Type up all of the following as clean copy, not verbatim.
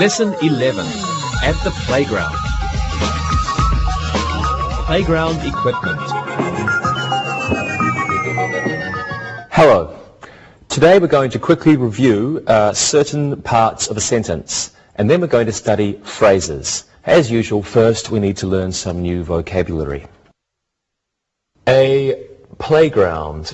Lesson 11. At the playground. Playground equipment. Hello. Today we're going to quickly review certain parts of a sentence, and then we're going to study phrases. As usual, first we need to learn some new vocabulary. A playground.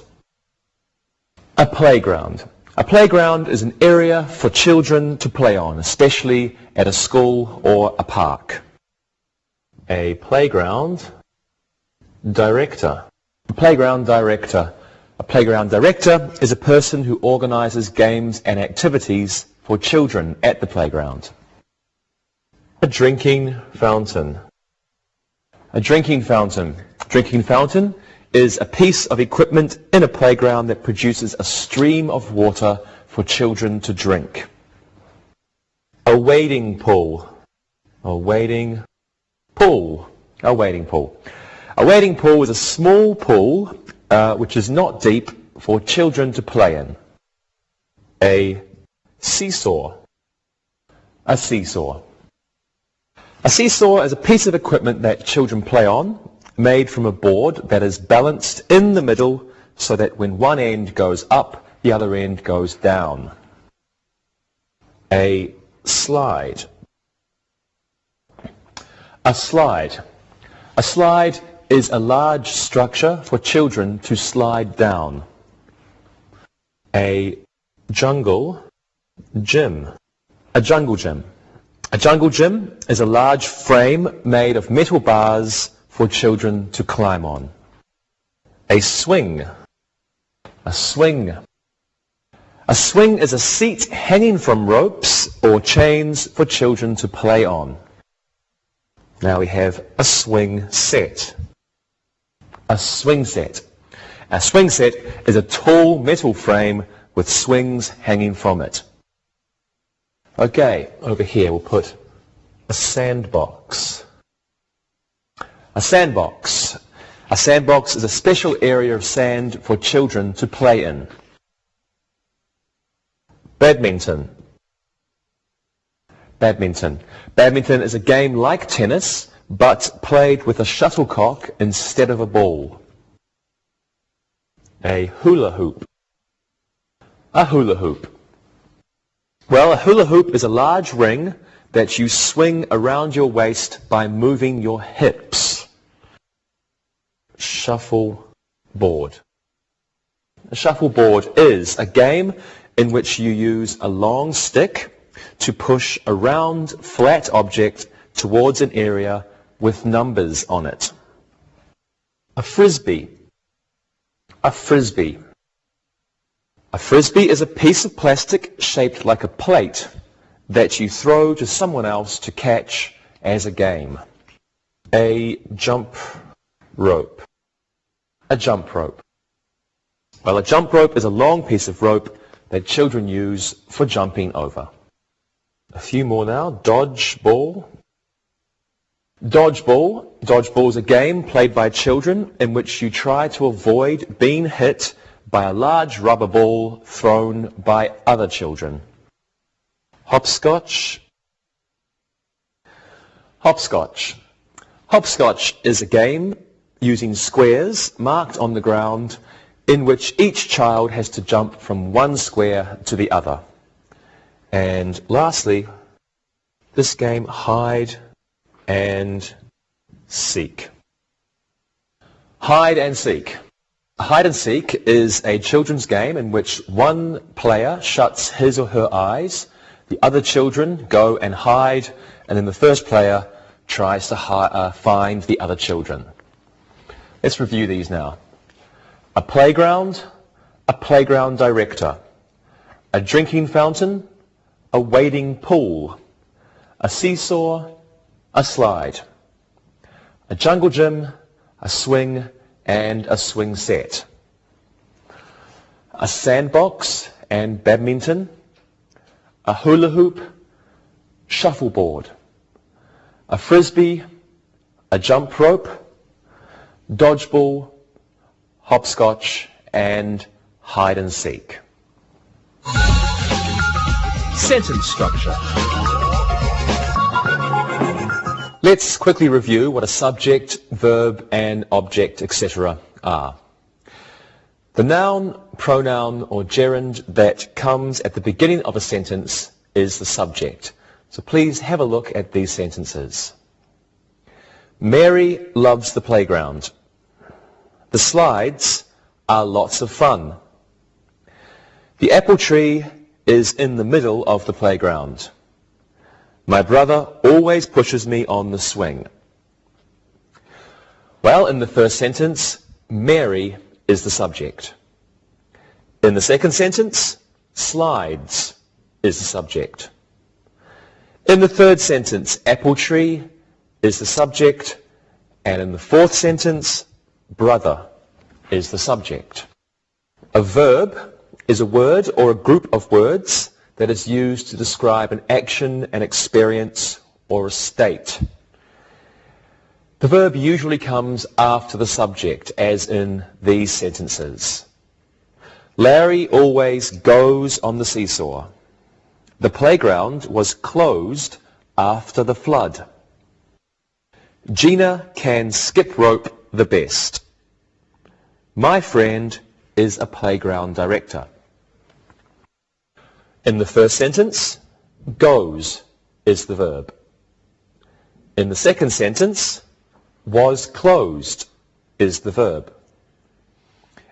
A playground. A playground is an area for children to play on, especially at a school or a park. A playground director. A playground director. A playground director is a person who organizes games and activities for children at the playground. A drinking fountain. A drinking fountain. Drinking fountain is a piece of equipment in a playground that produces a stream of water for children to drink. A wading pool. A wading pool. A wading pool. A wading pool is a small pool which is not deep for children to play in. A seesaw. A seesaw. A seesaw is a piece of equipment that children play on, made from a board that is balanced in the middle so that when one end goes up, the other end goes down. A slide. A slide. A slide is a large structure for children to slide down. A jungle gym. A jungle gym. A jungle gym is a large frame made of metal bars for children to climb on. A swing. A swing. A swing is a seat hanging from ropes or chains for children to play on. Now we have a swing set. A swing set. A swing set is a tall metal frame with swings hanging from it. Okay, over here we'll put a sandbox. A sandbox. A sandbox is a special area of sand for children to play in. Badminton. Badminton. Badminton is a game like tennis, but played with a shuttlecock instead of a ball. A hula hoop. A hula hoop. Well, a hula hoop is a large ring that you swing around your waist by moving your hips. Shuffleboard. A shuffleboard is a game in which you use a long stick to push a round, flat object towards an area with numbers on it. A frisbee. A frisbee. A frisbee is a piece of plastic shaped like a plate that you throw to someone else to catch as a game. A jump rope. A jump rope. Well, a jump rope is a long piece of rope that children use for jumping over. A few more now. Dodgeball. Dodgeball. Dodgeball is a game played by children in which you try to avoid being hit by a large rubber ball thrown by other children. Hopscotch. Hopscotch. Hopscotch is a game using squares marked on the ground in which each child has to jump from one square to the other. And lastly, this game, hide and seek. Hide and seek. Hide and seek is a children's game in which one player shuts his or her eyes, the other children go and hide, and then the first player tries to find the other children. Let's review these now. A playground director. A drinking fountain, a wading pool. A seesaw, a slide. A jungle gym, a swing, and a swing set. A sandbox and badminton. A hula hoop, shuffleboard. A frisbee, a jump rope, dodgeball, hopscotch, and hide and seek. Sentence structure. Let's quickly review what a subject, verb, and object, etc. are. The noun, pronoun, or gerund that comes at the beginning of a sentence is the subject. So please have a look at these sentences. Mary loves the playground. The slides are lots of fun. The apple tree is in the middle of the playground. My brother always pushes me on the swing. Well, in the first sentence, Mary is the subject. In the second sentence, slides is the subject. In the third sentence, apple tree is the subject. And in the fourth sentence, brother is the subject. A verb is a word or a group of words that is used to describe an action, an experience, or a state. The verb usually comes after the subject, as in these sentences. Larry always goes on the seesaw. The playground was closed after the flood. Gina can skip rope the best. My friend is a playground director. In the first sentence, goes is the verb. In the second sentence, was closed is the verb.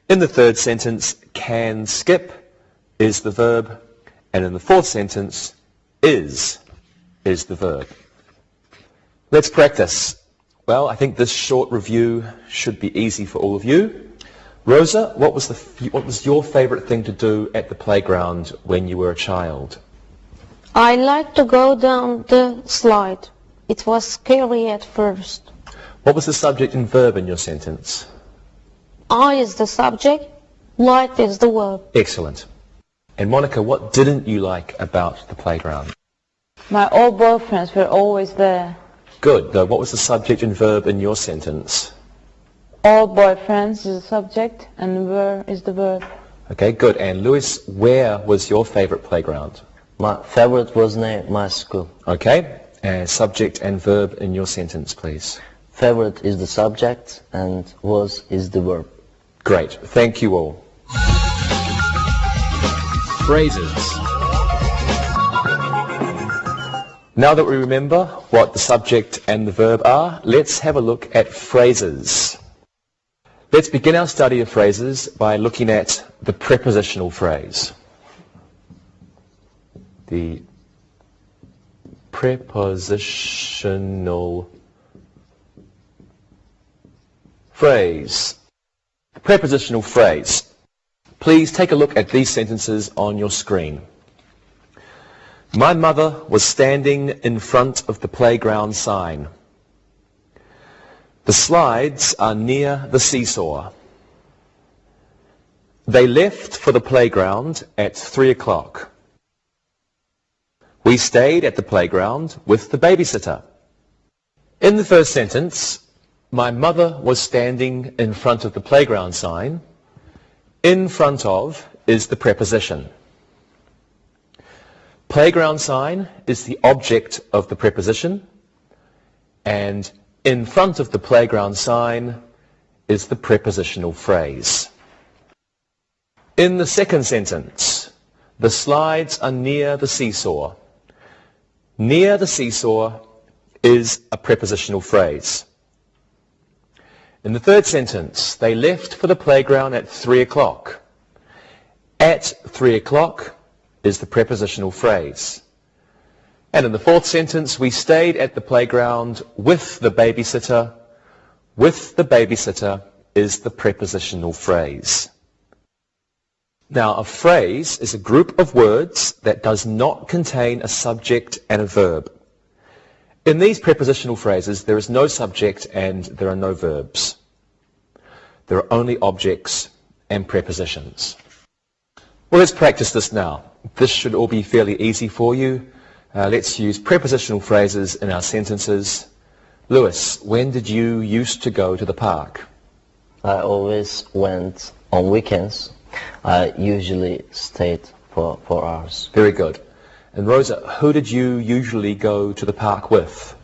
In the third sentence, can skip is the verb. And in the fourth sentence, is the verb. Let's practice. Well, I think this short review should be easy for all of you. Rosa, what was your favorite thing to do at the playground when you were a child? I like to go down the slide. It was scary at first. What was the subject and verb in your sentence? I is the subject, like is the verb. Excellent. And Monica, what didn't you like about the playground? My old boyfriends were always there. Good. Though, what was the subject and verb in your sentence? All boyfriends is the subject and were is the verb. Okay, good. And Lewis, where was your favorite playground? My favorite was near my school. Okay. And subject and verb in your sentence, please. Favorite is the subject and was is the verb. Great. Thank you all. Phrases. Now that we remember what the subject and the verb are, let's have a look at phrases. Let's begin our study of phrases by looking at the prepositional phrase. The prepositional phrase. Prepositional phrase. Please take a look at these sentences on your screen. My mother was standing in front of the playground sign. The slides are near the seesaw. They left for the playground at 3 o'clock. We stayed at the playground with the babysitter. In the first sentence, my mother was standing in front of the playground sign. In front of is the preposition. Playground sign is the object of the preposition, and in front of the playground sign is the prepositional phrase. In the second sentence, the slides are near the seesaw. Near the seesaw is a prepositional phrase. In the third sentence, they left for the playground at 3 o'clock. At 3 o'clock is the prepositional phrase. And in the fourth sentence, we stayed at the playground with the babysitter. With the babysitter is the prepositional phrase. Now, a phrase is a group of words that does not contain a subject and a verb. In these prepositional phrases, there is no subject and there are no verbs. There are only objects and prepositions. Well, let's practice this now. This should all be fairly easy for you. Let's use prepositional phrases in our sentences. Lewis, when did you used to go to the park? I always went on weekends. I usually stayed for 4 hours. Very good. And Rosa, who did you usually go to the park with?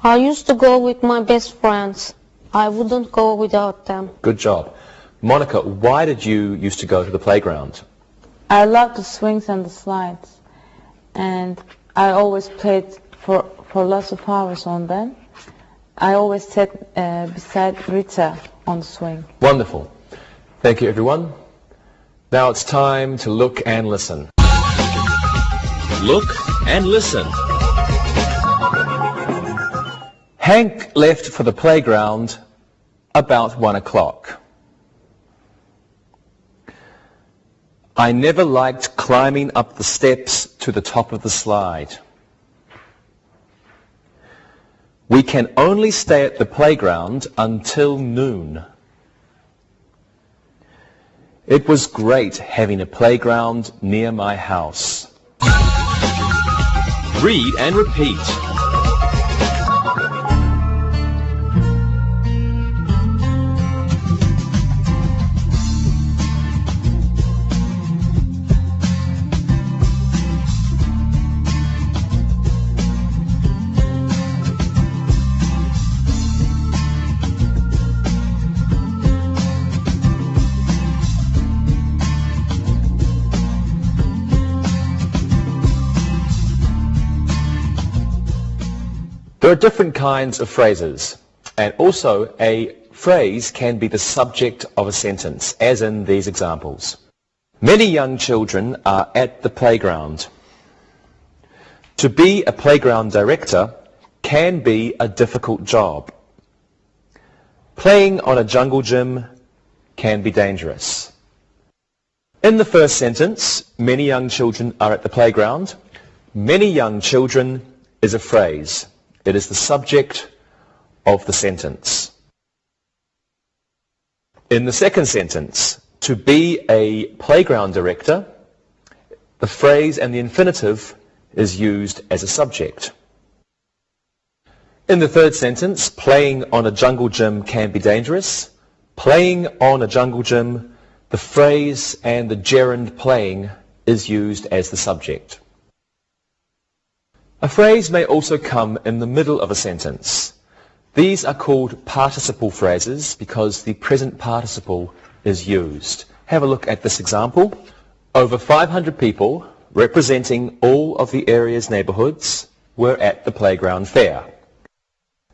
I used to go with my best friends. I wouldn't go without them. Good job. Monica, why did you used to go to the playground? I love the swings and the slides, and I always played for lots of hours on them. I always sat beside Rita on the swing. Wonderful. Thank you, everyone. Now it's time to look and listen. Look and listen. Hank left for the playground about 1 o'clock. I never liked climbing up the steps to the top of the slide. We can only stay at the playground until noon. It was great having a playground near my house. Read and repeat. There are different kinds of phrases, and also a phrase can be the subject of a sentence, as in these examples. Many young children are at the playground. To be a playground director can be a difficult job. Playing on a jungle gym can be dangerous. In the first sentence, many young children are at the playground. Many young children is a phrase. It is the subject of the sentence. In the second sentence, to be a playground director, the phrase and the infinitive is used as a subject. In the third sentence, playing on a jungle gym can be dangerous. Playing on a jungle gym, the phrase and the gerund playing is used as the subject. A phrase may also come in the middle of a sentence. These are called participle phrases because the present participle is used. Have a look at this example. Over 500 people, representing all of the area's neighbourhoods, were at the playground fair.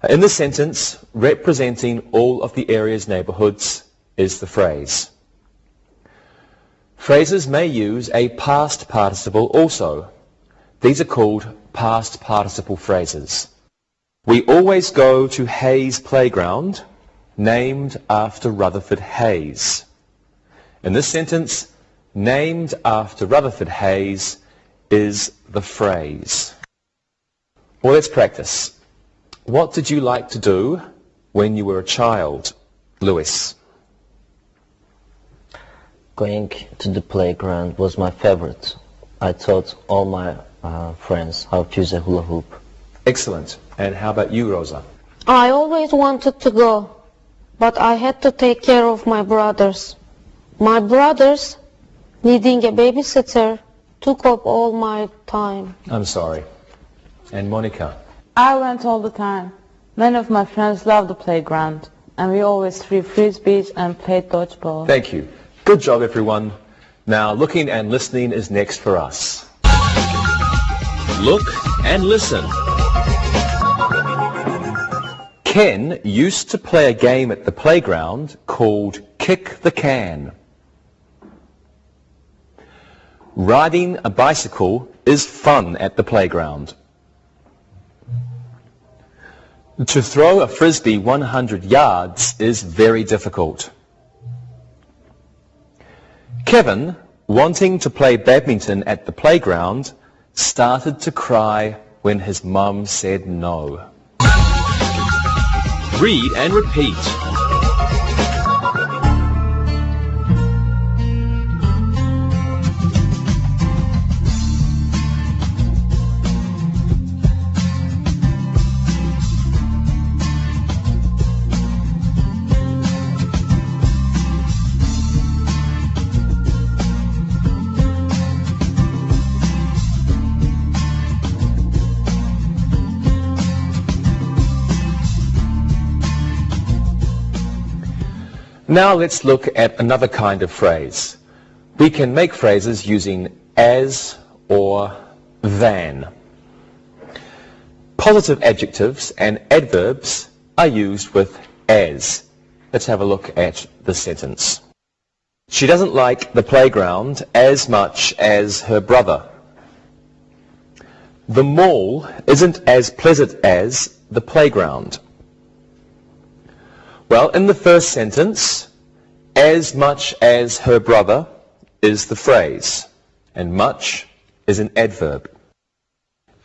In this sentence, representing all of the area's neighbourhoods is the phrase. Phrases may use a past participle also. These are called past participle phrases. We always go to Hayes Playground, named after Rutherford Hayes. In this sentence, named after Rutherford Hayes is the phrase. Well, let's practice. What did you like to do when you were a child, Lewis? Going to the playground was my favorite. I taught all my friends how to use a hula hoop. Excellent. And how about you, Rosa? I always wanted to go, but I had to take care of my brothers. My brothers, needing a babysitter, took up all my time. I'm sorry. And Monica? I went all the time. Many of my friends loved the playground, and we always threw frisbees and played dodgeball. Thank you. Good job, everyone. Now, looking and listening is next for us. Look and listen. Ken used to play a game at the playground called Kick the Can. Riding a bicycle is fun at the playground. To throw a frisbee 100 yards is very difficult. Kevin, wanting to play badminton at the playground, started to cry when his mum said no. Read and repeat. Now let's look at another kind of phrase. We can make phrases using as or than. Positive adjectives and adverbs are used with as. Let's have a look at the sentence. She doesn't like the playground as much as her brother. The mall isn't as pleasant as the playground. Well, in the first sentence, as much as her brother is the phrase, and much is an adverb.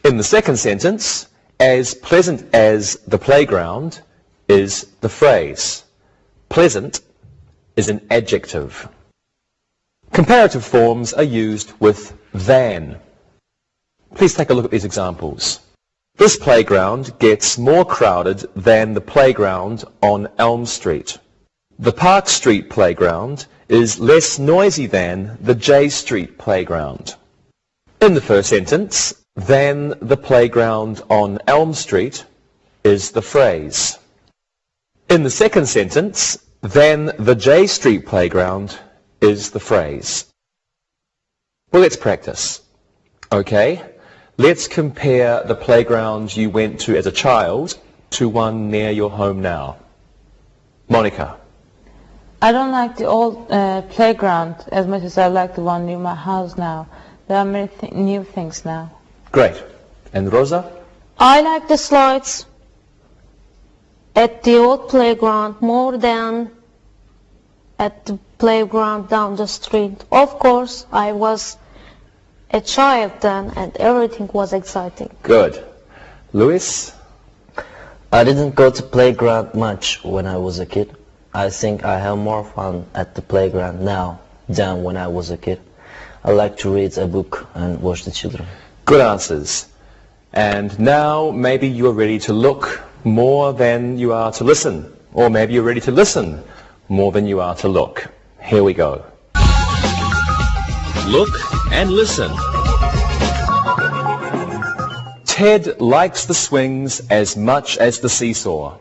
In the second sentence, as pleasant as the playground is the phrase. Pleasant is an adjective. Comparative forms are used with than. Please take a look at these examples. This playground gets more crowded than the playground on Elm Street. The Park Street playground is less noisy than the J Street playground. In the first sentence, than the playground on Elm Street is the phrase. In the second sentence, than the J Street playground is the phrase. Well, let's practice. Okay, let's compare the playground you went to as a child to one near your home now. Monica. I don't like the old playground as much as I like the one near my house now. There are many new things now. Great. And Rosa? I like the slides at the old playground more than at the playground down the street. Of course, I was a child then and everything was exciting. Good. Luis? I didn't go to playground much when I was a kid. I think I have more fun at the playground now than when I was a kid. I like to read a book and watch the children. Good answers. And now maybe you are ready to look more than you are to listen. Or maybe you're ready to listen more than you are to look. Here we go. Look and listen. Ted likes the swings as much as the seesaw.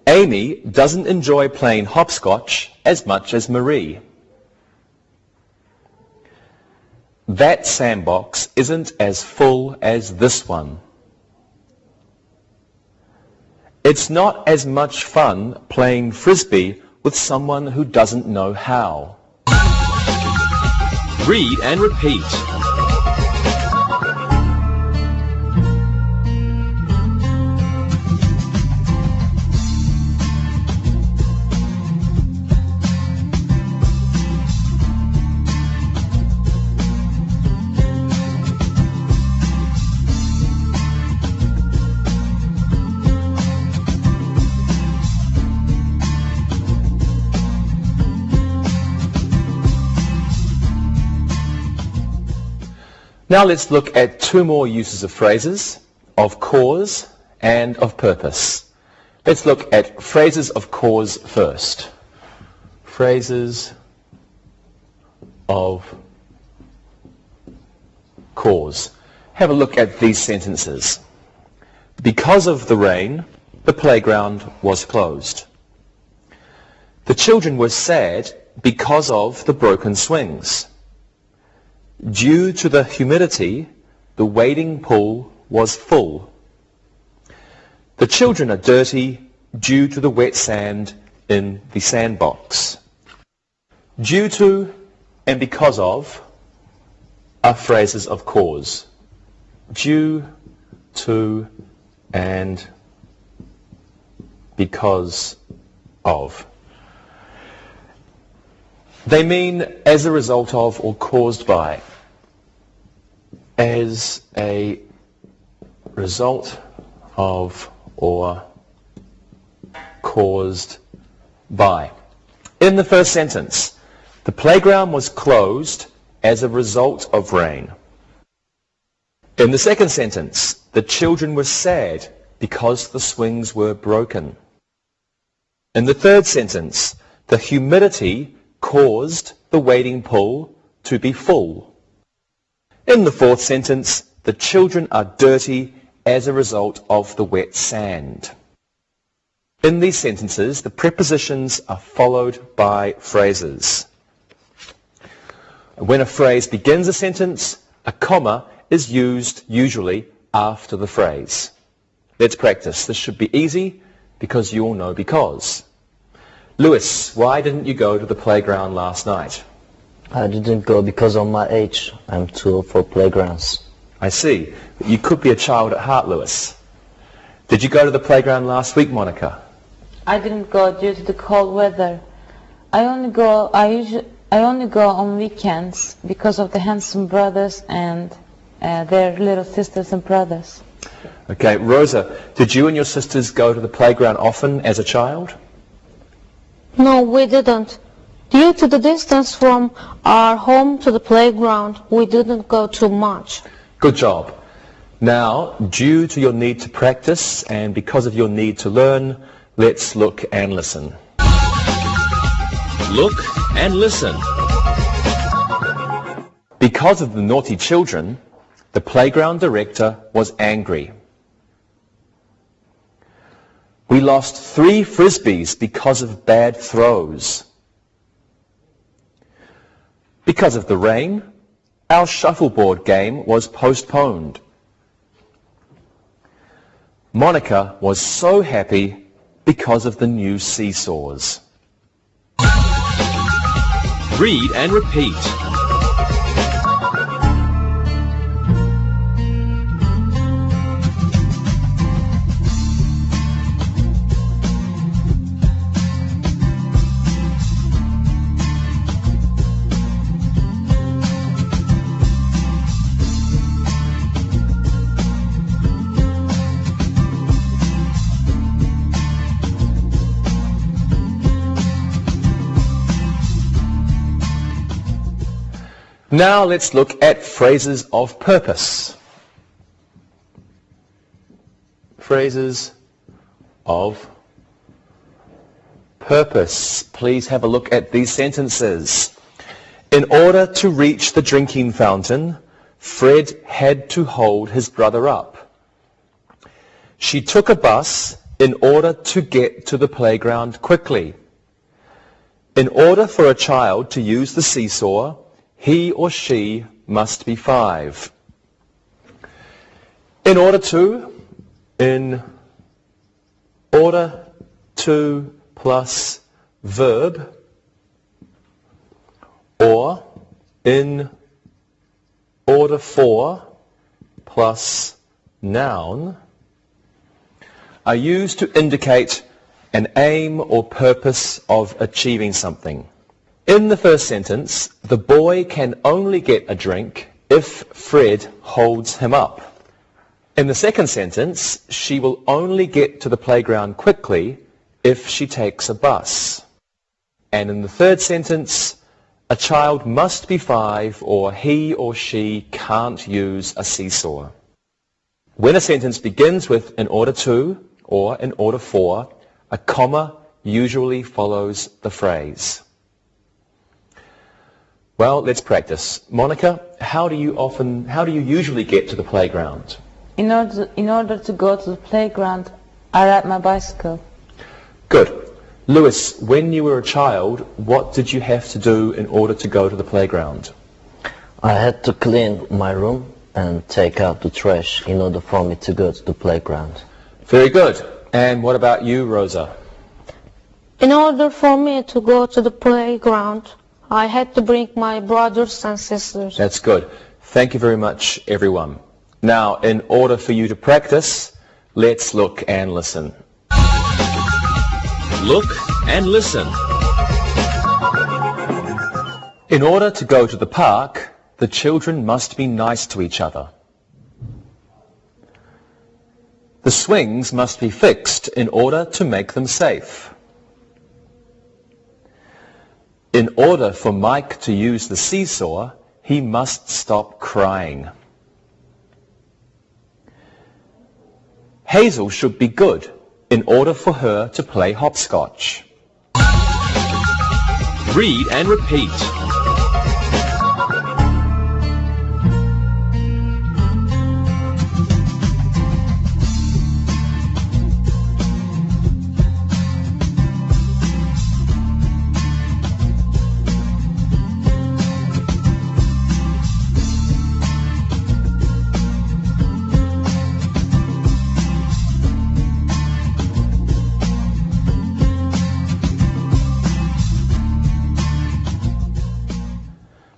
Amy doesn't enjoy playing hopscotch as much as Marie. That sandbox isn't as full as this one. It's not as much fun playing frisbee with someone who doesn't know how. Read and repeat. Now let's look at two more uses of phrases, of cause and of purpose. Let's look at phrases of cause first. Phrases of cause. Have a look at these sentences. Because of the rain, the playground was closed. The children were sad because of the broken swings. Due to the humidity, the wading pool was full. The children are dirty due to the wet sand in the sandbox. Due to and because of are phrases of cause. Due to and because of. They mean as a result of or caused by. As a result of or caused by. In the first sentence, the playground was closed as a result of rain. In the second sentence, the children were sad because the swings were broken. In the third sentence, the humidity caused the wading pool to be full. In the fourth sentence, the children are dirty as a result of the wet sand. In these sentences, the prepositions are followed by phrases. When a phrase begins a sentence, a comma is used usually after the phrase. Let's practice. This should be easy because you all know because. Lewis, why didn't you go to the playground last night? I didn't go because of my age. I'm too old for playgrounds. I see. But you could be a child at heart, Lewis. Did you go to the playground last week, Monica? I didn't go due to the cold weather. I only go on weekends because of the handsome brothers and their little sisters and brothers. Okay, Rosa, did you and your sisters go to the playground often as a child? No, we didn't. Due to the distance from our home to the playground, we didn't go too much. Good job. Now, due to your need to practice and because of your need to learn, let's look and listen. Look and listen. Because of the naughty children, the playground director was angry. We lost 3 frisbees because of bad throws. Because of the rain, our shuffleboard game was postponed. Monica was so happy because of the new seesaws. Read and repeat. Now let's look at phrases of purpose. Phrases of purpose. Please have a look at these sentences. In order to reach the drinking fountain, Fred had to hold his brother up. She took a bus in order to get to the playground quickly. In order for a child to use the seesaw, he or she must be 5. In order to plus verb, or in order for plus noun, are used to indicate an aim or purpose of achieving something. In the first sentence, the boy can only get a drink if Fred holds him up. In the second sentence, she will only get to the playground quickly if she takes a bus. And in the third sentence, a child must be 5 or he or she can't use a seesaw. When a sentence begins with in order to or in order for, a comma usually follows the phrase. Well, let's practice. Monica, how do you usually get to the playground? In order to go to the playground, I ride my bicycle. Good. Lewis, when you were a child, what did you have to do in order to go to the playground? I had to clean my room and take out the trash in order for me to go to the playground. Very good. And what about you, Rosa? In order for me to go to the playground, I had to bring my brothers and sisters. That's good. Thank you very much, everyone. Now, in order for you to practice, let's look and listen. Look and listen. In order to go to the park, the children must be nice to each other. The swings must be fixed in order to make them safe. In order for Mike to use the seesaw, he must stop crying. Hazel should be good in order for her to play hopscotch. Read and repeat.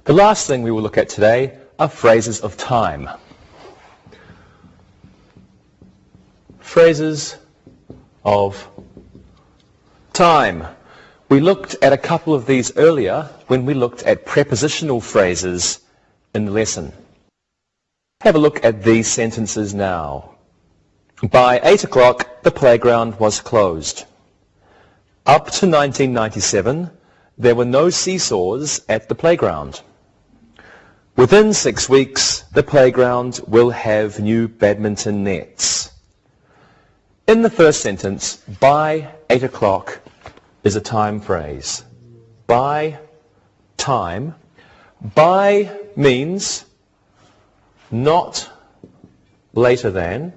The last thing we will look at today are phrases of time. Phrases of time. We looked at a couple of these earlier when we looked at prepositional phrases in the lesson. Have a look at these sentences now. By 8 o'clock, the playground was closed. Up to 1997, there were no seesaws at the playground. Within 6 weeks, the playground will have new badminton nets. In the first sentence, by 8 o'clock is a time phrase. By time. By means not later than,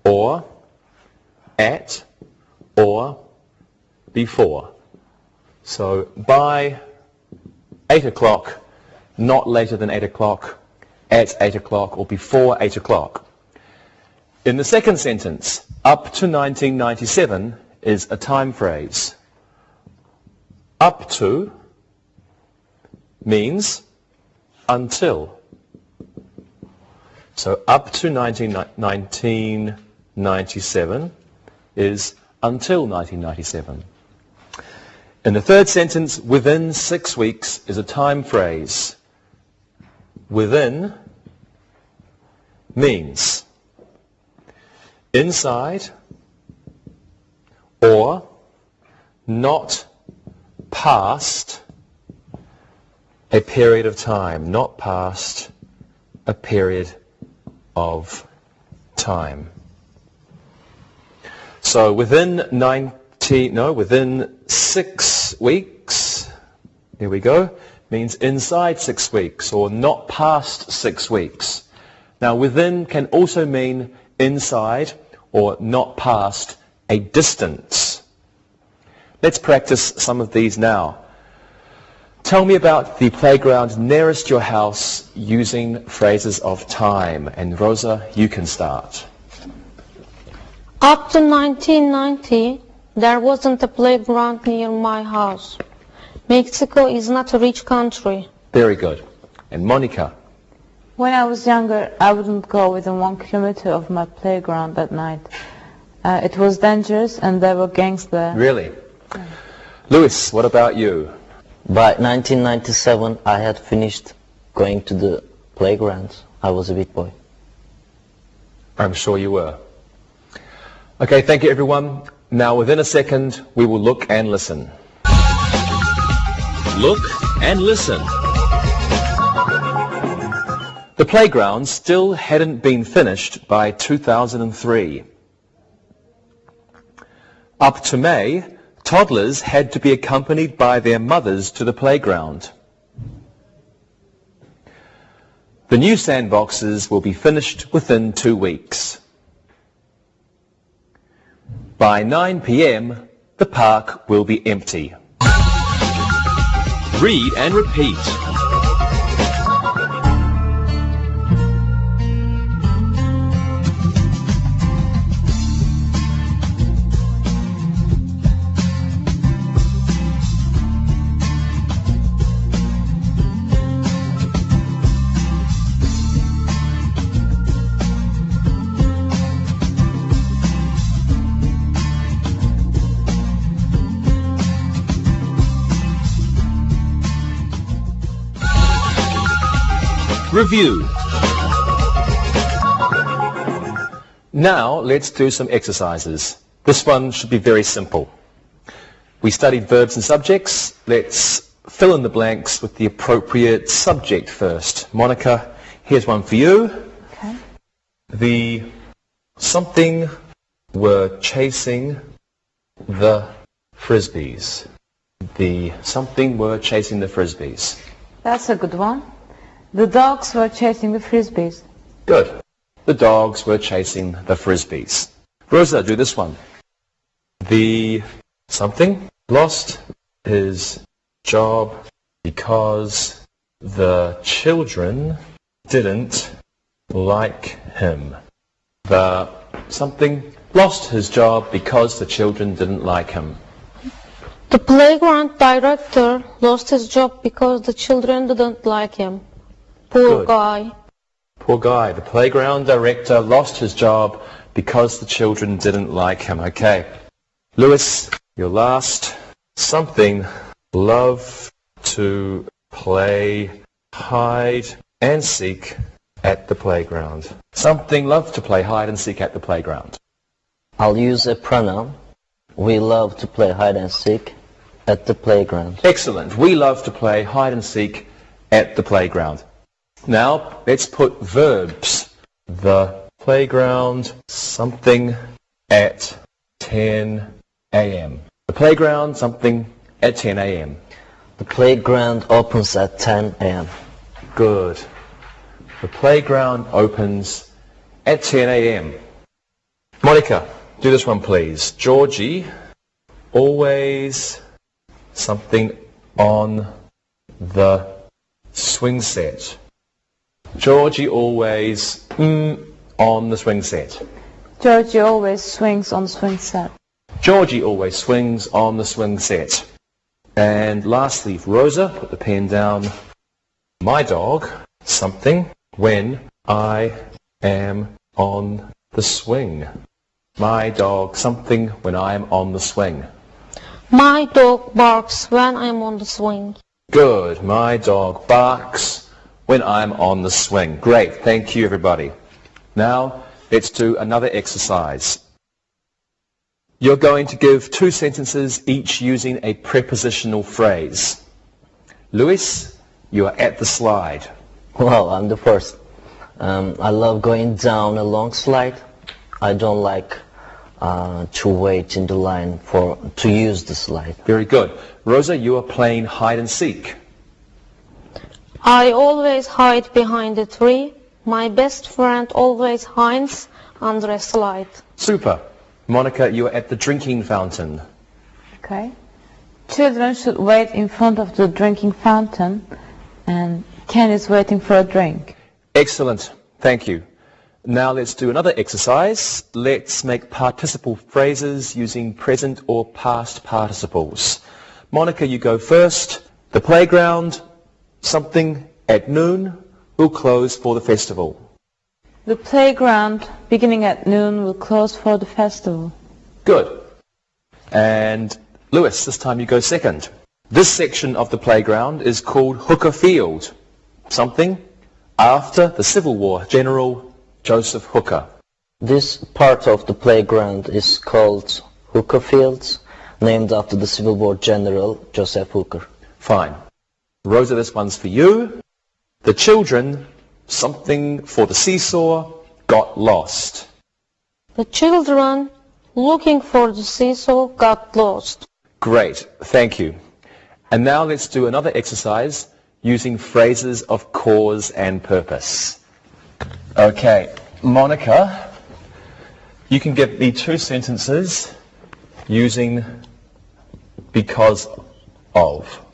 or at, or before. So by 8 o'clock, not later than 8 o'clock, at 8 o'clock, or before 8 o'clock. In the second sentence, up to 1997 is a time phrase. Up to means until. So up to 1997 is until 1997. In the third sentence, within 6 weeks is a time phrase. Within means inside or not past a period of time. Not past a period of time. So within 6 weeks, here we go, means inside 6 weeks or not past 6 weeks. Now within can also mean inside or not past a distance. Let's practice some of these now. Tell me about the playground nearest your house using phrases of time. And Rosa, you can start. Up to 1990, there wasn't a playground near my house. Mexico is not a rich country. Very good. And Monica? When I was younger, I wouldn't go within 1 kilometer of my playground at night. It was dangerous and there were gangs there. Really? Yeah. Louis, what about you? By 1997, I had finished going to the playground. I was a big boy. I'm sure you were. Okay, thank you everyone. Now within a second, we will look and listen. Look and listen. The playground still hadn't been finished by 2003. Up to May, toddlers had to be accompanied by their mothers to the playground. The new sandboxes will be finished within 2 weeks. By 9 p.m., the park will be empty. Read and repeat. Review. Now let's do some exercises. This one should be very simple. We studied verbs and subjects. Let's fill in the blanks with the appropriate subject first. Monica, here's one for you. Okay. The something were chasing the frisbees. The something were chasing the frisbees. That's a good one. The dogs were chasing the frisbees. Good. The dogs were chasing the frisbees. Rosa, do this one. The something lost his job because the children didn't like him. The something lost his job because the children didn't like him. The playground director lost his job because the children didn't like him. Poor Good. guy. Poor guy. The playground director lost his job because the children didn't like him. Okay. Lewis, your last. Something love to play hide and seek at the playground. Something love to play hide and seek at the playground. I'll use a pronoun. We love to play hide and seek at the playground. Excellent. We love to play hide and seek at the playground. Now, let's put verbs. The playground, something at 10 a.m. The playground, something at 10 a.m. The playground opens at 10 a.m. Good. The playground opens at 10 a.m. Monica, do this one please. Georgie, always something on the swing set. Georgie always on the swing set. Georgie always swings on the swing set. Georgie always swings on the swing set. And lastly, Rosa, put the pen down. My dog, something when I am on the swing. My dog, something when I am on the swing. My dog barks when I'm on the swing. Good. My dog barks when I'm on the swing. Great. Thank you, everybody. Now, let's do another exercise. You're going to give 2 sentences, each using a prepositional phrase. Lewis, you are at the slide. Well, I'm the first. I love going down a long slide. I don't like to wait in the line to use the slide. Very good. Rosa, you are playing hide and seek. I always hide behind a tree. My best friend always hides under a slide. Super. Monica, you are at the drinking fountain. Okay. Children should wait in front of the drinking fountain, and Ken is waiting for a drink. Excellent. Thank you. Now let's do another exercise. Let's make participle phrases using present or past participles. Monica, you go first. The playground, something at noon, will close for the festival. The playground, beginning at noon, will close for the festival. Good. And Lewis, this time you go second. This section of the playground is called Hooker Field. Something after the Civil War General Joseph Hooker. This part of the playground is called Hooker Fields, named after the Civil War General Joseph Hooker. Fine. Rosa, this one's for you. The children, something for the seesaw, got lost. The children looking for the seesaw got lost. Great, thank you. And now let's do another exercise using phrases of cause and purpose. Okay, Monica, you can give me 2 sentences using because of.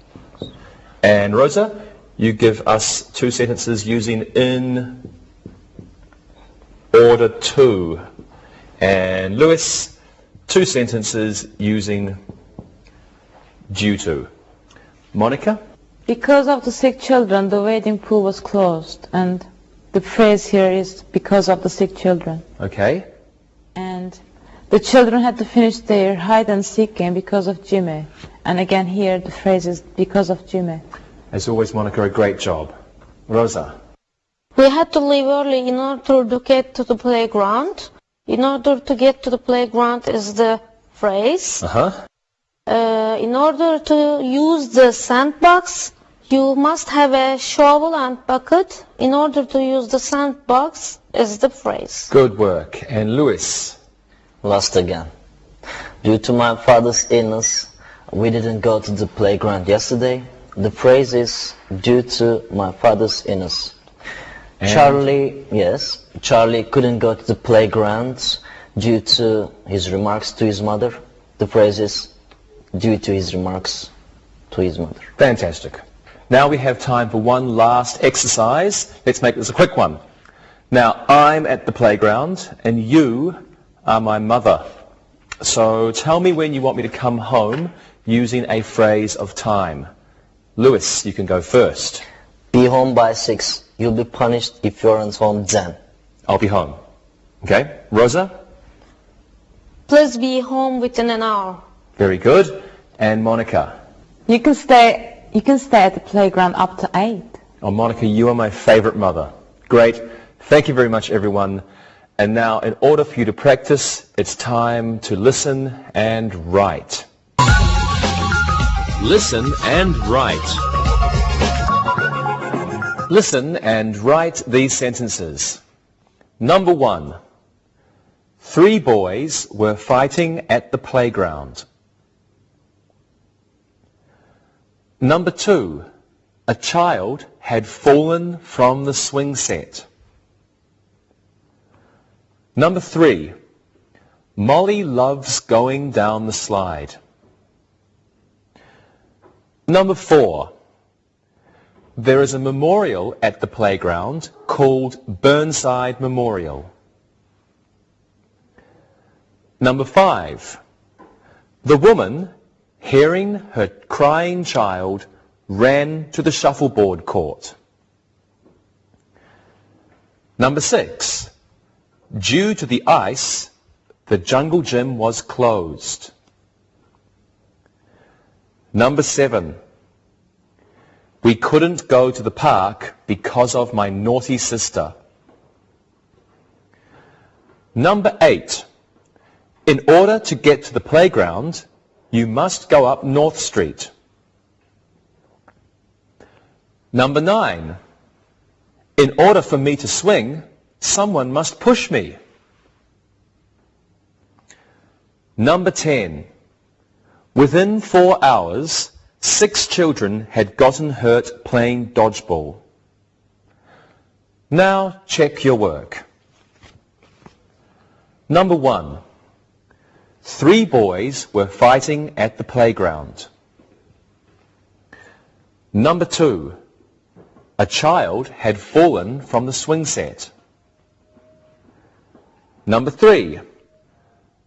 And Rosa, you give us 2 sentences using in order to. And Lewis, 2 sentences using due to. Monica? Because of the sick children, the wading pool was closed, and the phrase here is because of the sick children. Okay. And the children had to finish their hide and seek game because of Jimmy. And again here the phrase is because of Jimmy. As always, Monica, a great job. Rosa? We had to leave early in order to get to the playground. In order to get to the playground is the phrase. In order to use the sandbox, you must have a shovel and bucket. In order to use the sandbox is the phrase. Good work. And Lewis? Lost again. Due to my father's illness, we didn't go to the playground yesterday. The phrase is due to my father's illness. And? Charlie couldn't go to the playground due to his remarks to his mother. The phrase is due to his remarks to his mother. Fantastic. Now we have time for one last exercise. Let's make this a quick one. Now, I'm at the playground and you are my mother. So tell me when you want me to come home using a phrase of time. Lewis, you can go first. Be home by 6. You'll be punished if you aren't home then. I'll be home. Okay. Rosa? Please be home within an hour. Very good. And Monica? You can stay at the playground up to 8. Oh, Monica, you are my favorite mother. Great. Thank you very much, everyone. And now, in order for you to practice, it's time to listen and write. Listen and write. Listen and write these sentences. Number 1. 3 boys were fighting at the playground. Number 2. A child had fallen from the swing set. Number 3. Molly loves going down the slide. Number 4. There is a memorial at the playground called Burnside Memorial. Number 5. The woman, hearing her crying child, ran to the shuffleboard court. Number 6. Due to the ice, the jungle gym was closed. Number 7. We couldn't go to the park because of my naughty sister. Number 8. In order to get to the playground, you must go up North Street. Number 9. In order for me to swing, someone must push me. Number 10. Within 4 hours, 6 children had gotten hurt playing dodgeball. Now check your work. Number 1. 3 boys were fighting at the playground. Number 2. A child had fallen from the swing set. Number 3.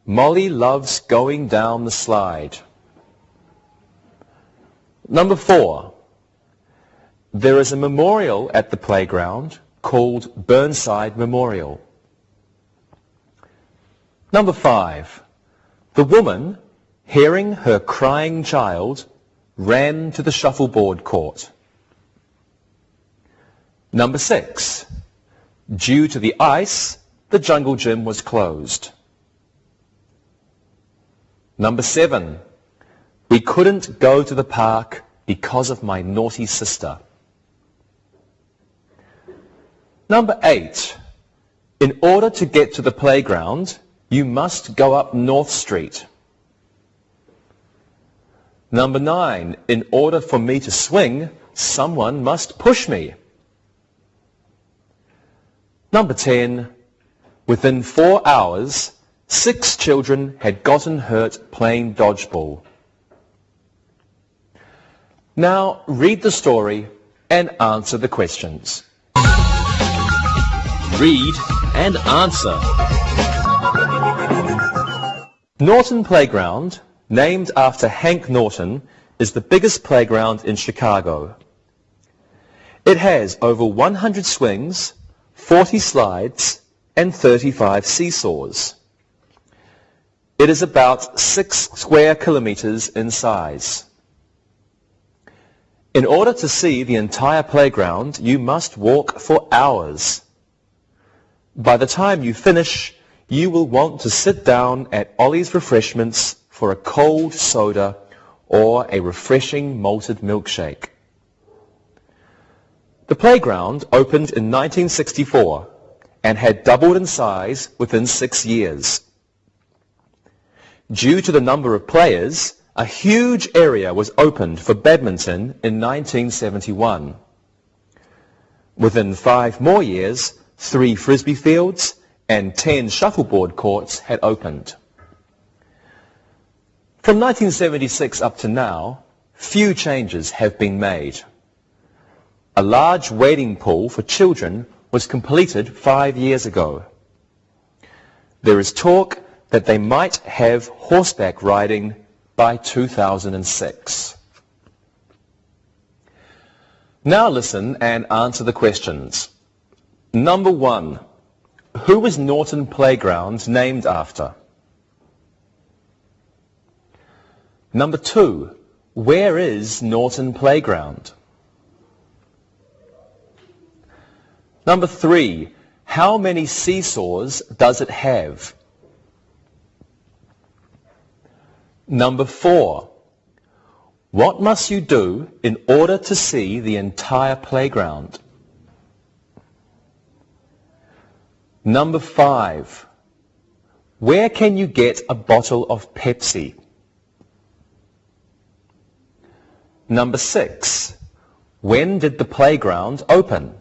Molly loves going down the slide. Number 4. There is a memorial at the playground called Burnside Memorial. Number 5. The woman, hearing her crying child, ran to the shuffleboard court. Number 6. Due to the ice, the jungle gym was closed. Number 7. We couldn't go to the park because of my naughty sister. Number 8. In order to get to the playground, you must go up North Street. Number 9. In order for me to swing, someone must push me. Number 10. Within 4 hours, 6 children had gotten hurt playing dodgeball. Now read the story and answer the questions. Read and answer. Norton Playground, named after Hank Norton, is the biggest playground in Chicago. It has over 100 swings, 40 slides, and 35 seesaws. It is about 6 square kilometers in size. In order to see the entire playground, you must walk for hours. By the time you finish, you will want to sit down at Ollie's Refreshments for a cold soda or a refreshing malted milkshake. The playground opened in 1964 and had doubled in size within 6 years. Due to the number of players, a huge area was opened for badminton in 1971. Within 5 more years, 3 frisbee fields and 10 shuffleboard courts had opened. From 1976 up to now, few changes have been made. A large wading pool for children was completed 5 years ago. There is talk that they might have horseback riding by 2006. Now listen and answer the questions. Number 1. Who was Norton Playground named after? Number 2. Where is Norton Playground? Number 3. How many seesaws does it have? Number 4. What must you do in order to see the entire playground? Number 5. Where can you get a bottle of Pepsi? Number 6. When did the playground open?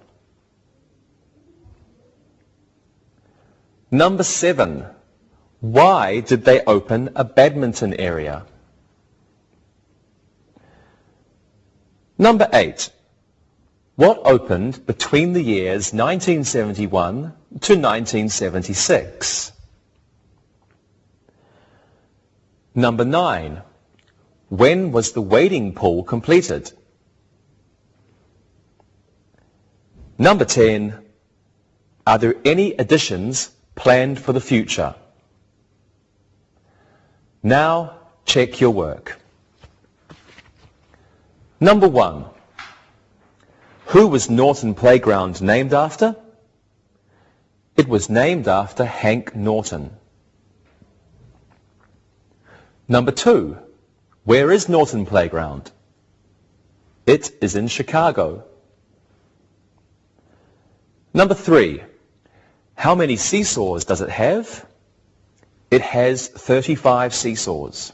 Number 7. Why did they open a badminton area? Number 8. What opened between the years 1971 to 1976? Number 9. When was the wading pool completed? Number 10. Are there any additions planned for the future? Now check your work. Number 1. Who was Norton Playground named after? It was named after Hank Norton. Number 2. Where is Norton Playground? It is in Chicago. Number 3. How many seesaws does it have? It has 35 seesaws.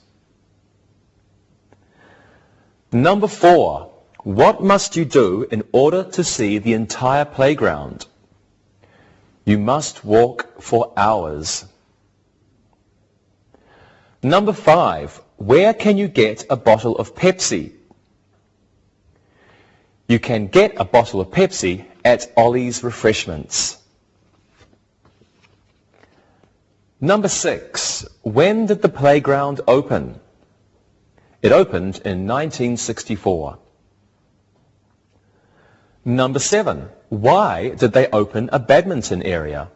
Number 4. What must you do in order to see the entire playground? You must walk for hours. Number 5. Where can you get a bottle of Pepsi? You can get a bottle of Pepsi at Ollie's Refreshments. Number 6. When did the playground open? It opened in 1964. Number 7. Why did they open a badminton area?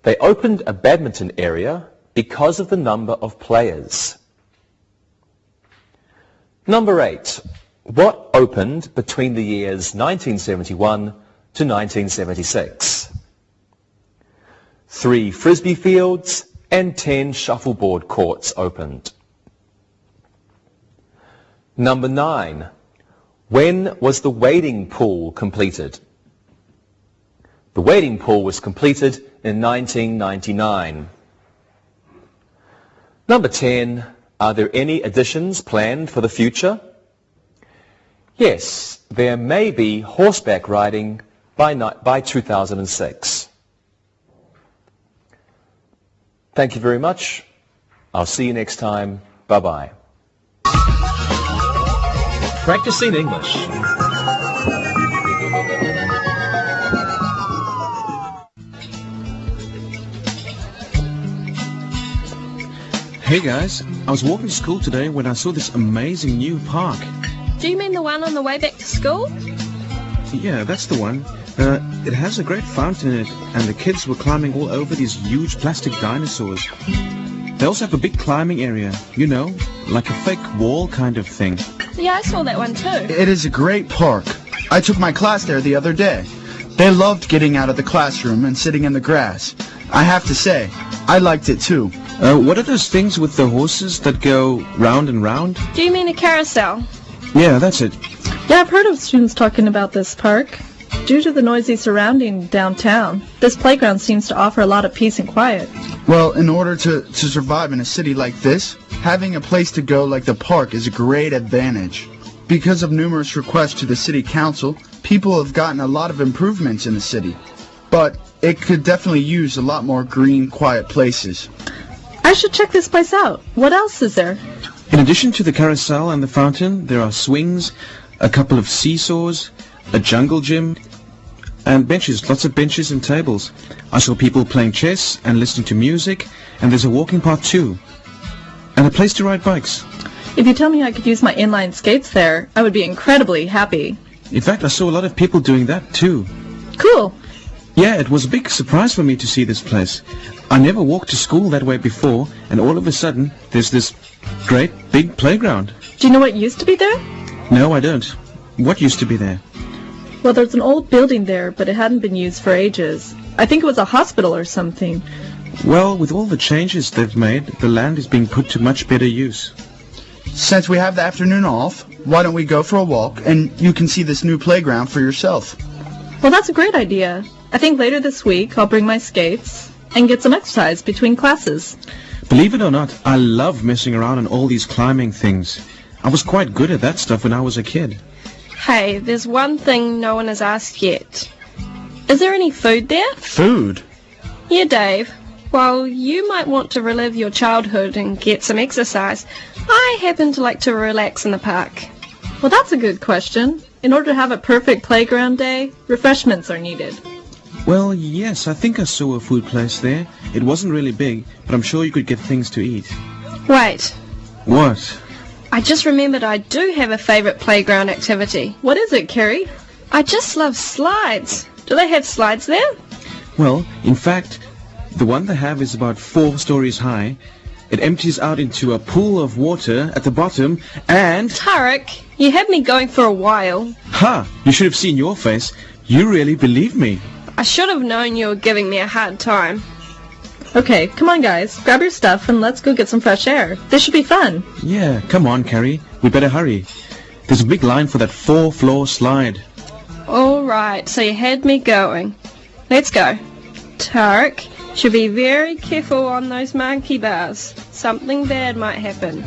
They opened a badminton area because of the number of players. Number 8. What opened between the years 1971 to 1976? 3 frisbee fields and 10 shuffleboard courts opened. Number 9. When was the wading pool completed? The wading pool was completed in 1999. Number 10. Are there any additions planned for the future? Yes, there may be horseback riding by 2006. Thank you very much. I'll see you next time. Bye-bye. Practicing English. Hey guys, I was walking to school today when I saw this amazing new park. Do you mean the one on the way back to school? Yeah, that's the one. It has a great fountain in it, and the kids were climbing all over these huge plastic dinosaurs. They also have a big climbing area, you know, like a fake wall kind of thing. Yeah, I saw that one too. It is a great park. I took my class there the other day. They loved getting out of the classroom and sitting in the grass. I have to say, I liked it too. What are those things with the horses that go round and round? Do you mean a carousel? Yeah, that's it. Yeah, I've heard of students talking about this park. Due to the noisy surrounding downtown, this playground seems to offer a lot of peace and quiet. Well, in order to survive in a city like this, having a place to go like the park is a great advantage. Because of numerous requests to the city council, people have gotten a lot of improvements in the city. But it could definitely use a lot more green, quiet places. I should check this place out. What else is there? In addition to the carousel and the fountain, there are swings, a couple of seesaws, a jungle gym, and benches, lots of benches and tables. I saw people playing chess and listening to music, and there's a walking path too. And a place to ride bikes. If you tell me I could use my inline skates there, I would be incredibly happy. In fact, I saw a lot of people doing that too. Cool. Yeah, it was a big surprise for me to see this place. I never walked to school that way before, and all of a sudden, there's this great big playground. Do you know what used to be there? No, I don't. What used to be there? Well, there's an old building there, but it hadn't been used for ages. I think it was a hospital or something. Well, with all the changes they've made, the land is being put to much better use. Since we have the afternoon off, why don't we go for a walk and you can see this new playground for yourself? Well, that's a great idea. I think later this week I'll bring my skates and get some exercise between classes. Believe it or not, I love messing around on all these climbing things. I was quite good at that stuff when I was a kid. Hey, there's one thing no one has asked yet. Is there any food there? Food? Yeah, Dave. While you might want to relive your childhood and get some exercise, I happen to like to relax in the park. Well, that's a good question. In order to have a perfect playground day, refreshments are needed. Well, yes, I think I saw a food place there. It wasn't really big, but I'm sure you could get things to eat. Wait, What? I just remembered I do have a favourite playground activity. What is it, Carrie? I just love slides. Do they have slides there? Well, in fact, the one they have is about 4 stories high. It empties out into a pool of water at the bottom, and... Tarek, you had me going for a while. Ha! You should have seen your face. You really believe me. I should have known you were giving me a hard time. Okay, come on guys, grab your stuff and let's go get some fresh air. This should be fun. Yeah, come on, Carrie. We better hurry. There's a big line for that 4-floor slide. All right, so you had me going. Let's go. Tarek, should be very careful on those monkey bars. Something bad might happen.